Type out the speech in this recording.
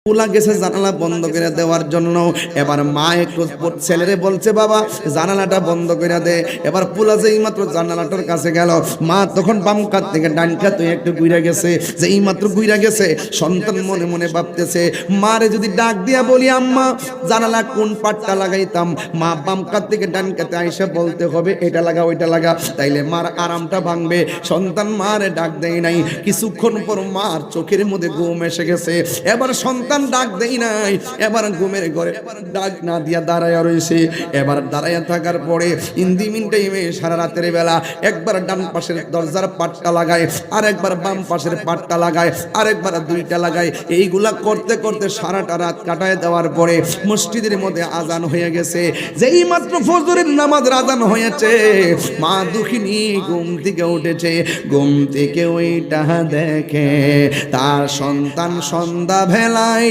পোলা গেছে জানালা বন্ধ করে দেওয়ার জন্য। এবার মা একটু ছেলেরে বলছে, বাবা জানালাটা বন্ধ করে দে। এবার পোলা যেই মাত্র জানালাটার কাছে গেল, মা তখন বাম কাত থেকে ডান কাতে একটু ঘুরে গেছে। যেই মাত্র ঘুরে গেছে, সন্তান মনে মনে ভাবতেছে, মারে যদি ডাক দিয়া বলি আম্মা জানালা কোন পাটটা লাগাইতাম, মা বাম কাত থেকে ডান কাতে আইসা বলতে হবে এটা লাগা ওইটা লাগা, তাইলে মার আরামটা ভাঙবে। সন্তান মারে ডাক দেয় নাই। কিছুক্ষণ পর মার চোখের মধ্যে ঘুম এসে গেছে। এবার সন্তান ডাক দেই নাই, এবার ঘুমের ঘরে ডাক না দিয়া দাঁড়ায় রয়েছে। এবার দাঁড়ায় থাকার পরে ইন্দিমিন টাইমে সারা রাতের বেলা একবার ডান পাশের দরজার পাটটা লাগায়, আর একবার বাম পাশের পাটটা লাগায়, আর একবার দুইটা লাগায়। এইগুলা করতে করতে সারাটা রাত কাটায় দেওয়ার পরে মসজিদের মধ্যে আজান হয়ে গেছে। যেই মাত্র ফজরের নামাজের আজান হয়েছে, মা দুঃখিনী ঘুম থেকে উঠেছে। ঘুম থেকে ওইটা দেখে তার সন্তান সন্ধ্যা বেলায়